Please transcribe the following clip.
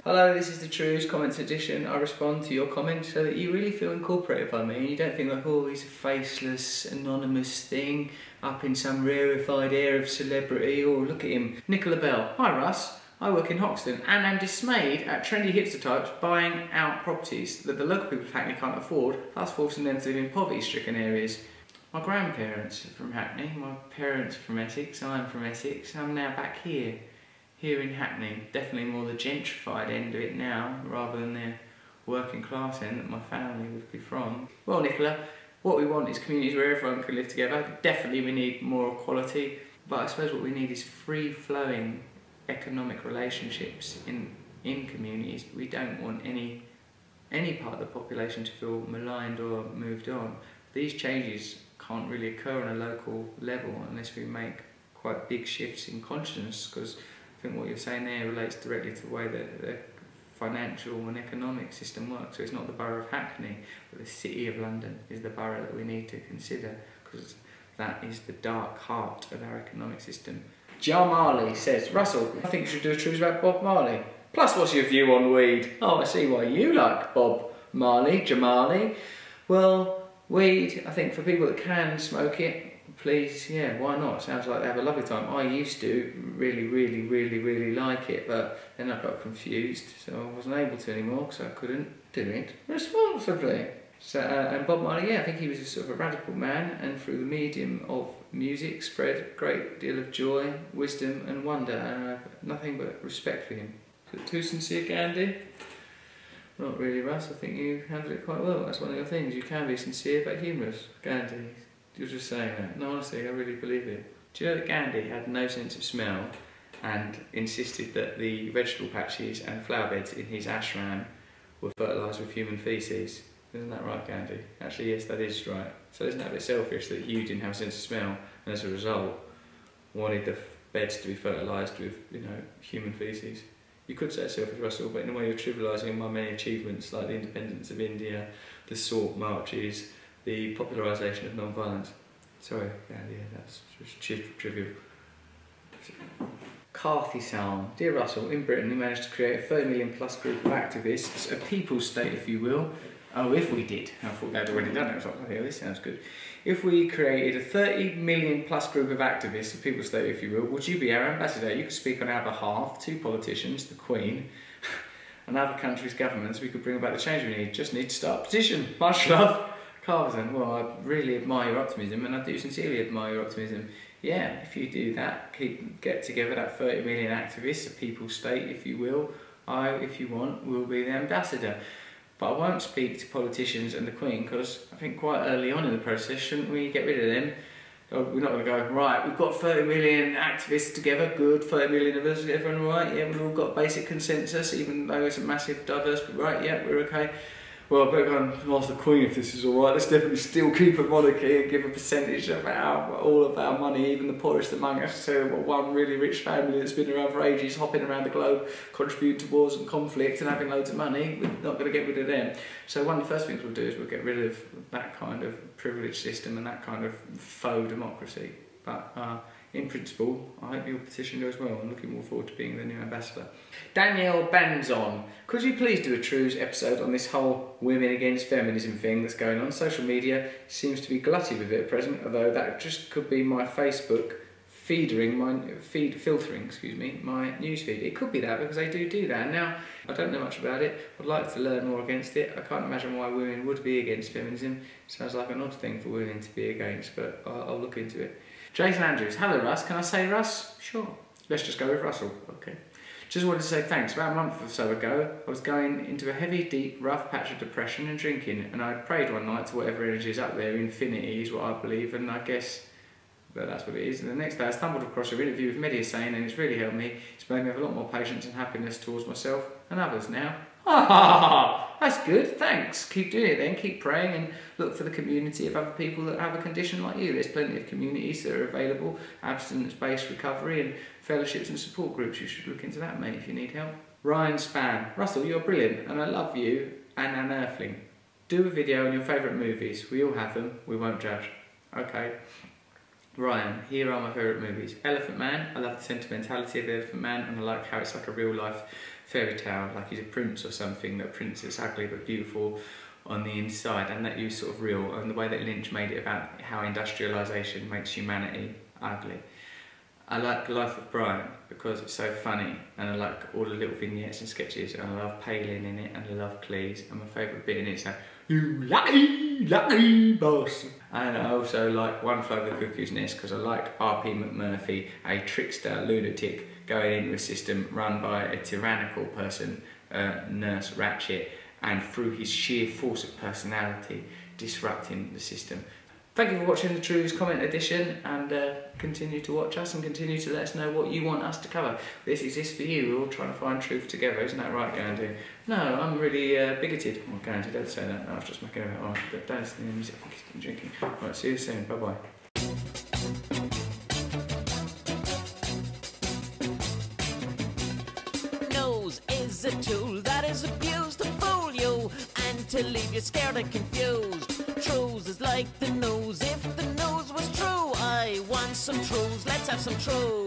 Hello, this is the Trews Comments Edition. I respond to your comments so that you really feel incorporated by me and you don't think like, oh, he's a faceless, anonymous thing up in some rarefied air of celebrity. Or look at him, Nicola Bell. Hi Russ, I work in Hoxton and I'm dismayed at trendy hipster types buying out properties that the local people of Hackney can't afford, thus forcing them to live in poverty-stricken areas. My grandparents are from Hackney, my parents are from Essex, I'm from Essex, I'm now back here in Hackney. Definitely more the gentrified end of it now, rather than the working class end that my family would be from. Well, Nicola, what we want is communities where everyone can live together. Definitely we need more equality, but I suppose what we need is free-flowing economic relationships in communities. We don't want any part of the population to feel maligned or moved on. These changes can't really occur on a local level unless we make quite big shifts in consciousness, because I think what you're saying there relates directly to the way that the financial and economic system works. So it's not the borough of Hackney, but the City of London is the borough that we need to consider, because that is the dark heart of our economic system. Jar Marley says, Russell, I think you should do a Trews about Bob Marley. Plus, what's your view on weed? Oh, I see why you like Bob Marley, Jamali. Well, weed, I think for people that can smoke it, please, yeah, why not? Sounds like they have a lovely time. I used to really like it, but then I got confused, so I wasn't able to anymore because I couldn't do it responsibly. So, and Bob Marley, yeah, I think he was a sort of a radical man, and through the medium of music spread a great deal of joy, wisdom and wonder, and I have nothing but respect for him. Is it too sincere, Gandhi? Not really, Russ. I think you handled it quite well. That's one of your things. You can be sincere but humorous, Gandhi. You're just saying that. No, honestly, I really believe it. Do you know that Gandhi had no sense of smell and insisted that the vegetable patches and flower beds in his ashram were fertilised with human faeces? Isn't that right, Gandhi? Actually, yes, that is right. So isn't that a bit selfish that you didn't have a sense of smell and as a result wanted the beds to be fertilised with, you know, human faeces? You could say it's selfish, Russell, but in a way you're trivialising my many achievements like the independence of India, the salt marches, the popularisation of non-violence. Sorry, Gandhi, that's just trivial. Carthy Psalm. Dear Russell, in Britain we managed to create a 30 million plus group of activists, a people's state if you will. Oh, if we did. I thought they'd already done it. I was like, oh, yeah, this sounds good. If we created a 30 million plus group of activists, a people's state if you will, would you be our ambassador? You could speak on our behalf, two politicians, the Queen, and other countries' governments. We could bring about the change we need. Just need to start a petition. Much love. Carverton, well, I really admire your optimism, and I do sincerely admire your optimism. Yeah, if you do that, get together that 30 million activists, a people's state, if you will, I, if you want, will be the ambassador. But I won't speak to politicians and the Queen, because I think quite early on in the process, shouldn't we get rid of them? We're not going to go, right, we've got 30 million activists together, good, 30 million of us, everyone right? Yeah, we've all got basic consensus, even though it's a massive diversity, right, yeah, we're okay. Well, I better go and ask the Queen if this is alright. Let's definitely still keep a monarchy and give a percentage of all of our money, even the poorest among us, to one really rich family that's been around for ages, hopping around the globe, contributing to wars and conflict and having loads of money. We're not going to get rid of them. So one of the first things we'll do is we'll get rid of that kind of privileged system and that kind of faux democracy. But in principle, I hope your petition goes well. I'm looking more forward to being the new ambassador. Danielle Banzon, could you please do a Trews episode on this whole women against feminism thing that's going on? Social media seems to be glutted with it at present, although that just could be my Facebook filtering my newsfeed. It could be that because they do that. And now I don't know much about it. I'd like to learn more against it. I can't imagine why women would be against feminism. Sounds like an odd thing for women to be against, but I'll look into it. Jason Andrews, hello Russ, can I say Russ? Sure. Let's just go with Russell, okay. Just wanted to say thanks. About a month or so ago, I was going into a heavy, deep, rough patch of depression and drinking, and I prayed one night to whatever energy is up there, infinity is what I believe, and I guess that's what it is. And the next day I stumbled across your interview with Media saying, and it's really helped me. It's made me have a lot more patience and happiness towards myself and others now. That's good, thanks. Keep doing it then, keep praying and look for the community of other people that have a condition like you. There's plenty of communities that are available, abstinence-based recovery and fellowships and support groups. You should look into that, mate, if you need help. Ryan Span, Russell, you're brilliant and I love you and an earthling. Do a video on your favourite movies. We all have them, we won't judge. Okay. Ryan, here are my favourite movies. Elephant Man, I love the sentimentality of the Elephant Man, and I like how it's like a real life fairy tale, like he's a prince or something, that prince is ugly but beautiful on the inside, and that you sort of real, and the way that Lynch made it about how industrialisation makes humanity ugly. I like Life of Brian because it's so funny, and I like all the little vignettes and sketches, and I love Palin in it, and I love Cleese, and my favourite bit in it is like, "You lucky boss." And I also like One Flew Over the Cuckoo's Nest because I like R.P. McMurphy, a trickster lunatic going into a system run by a tyrannical person, Nurse Ratched, and through his sheer force of personality disrupting the system. Thank you for watching the Trews comment edition, and continue to watch us and continue to let us know what you want us to cover. This exists for you. We're all trying to find truth together, isn't that right, Gandhi? No, I'm really bigoted. Well, Gandhi, don't say that. No, I was just making it up. Oh, don't listen to the music. I think he's been drinking. Right, see you soon. Bye bye. Nose is a tool that is abused to fool you and to leave you scared and confused. Trews is like the nose. If the nose was true, I want some Trews. Let's have some Trews.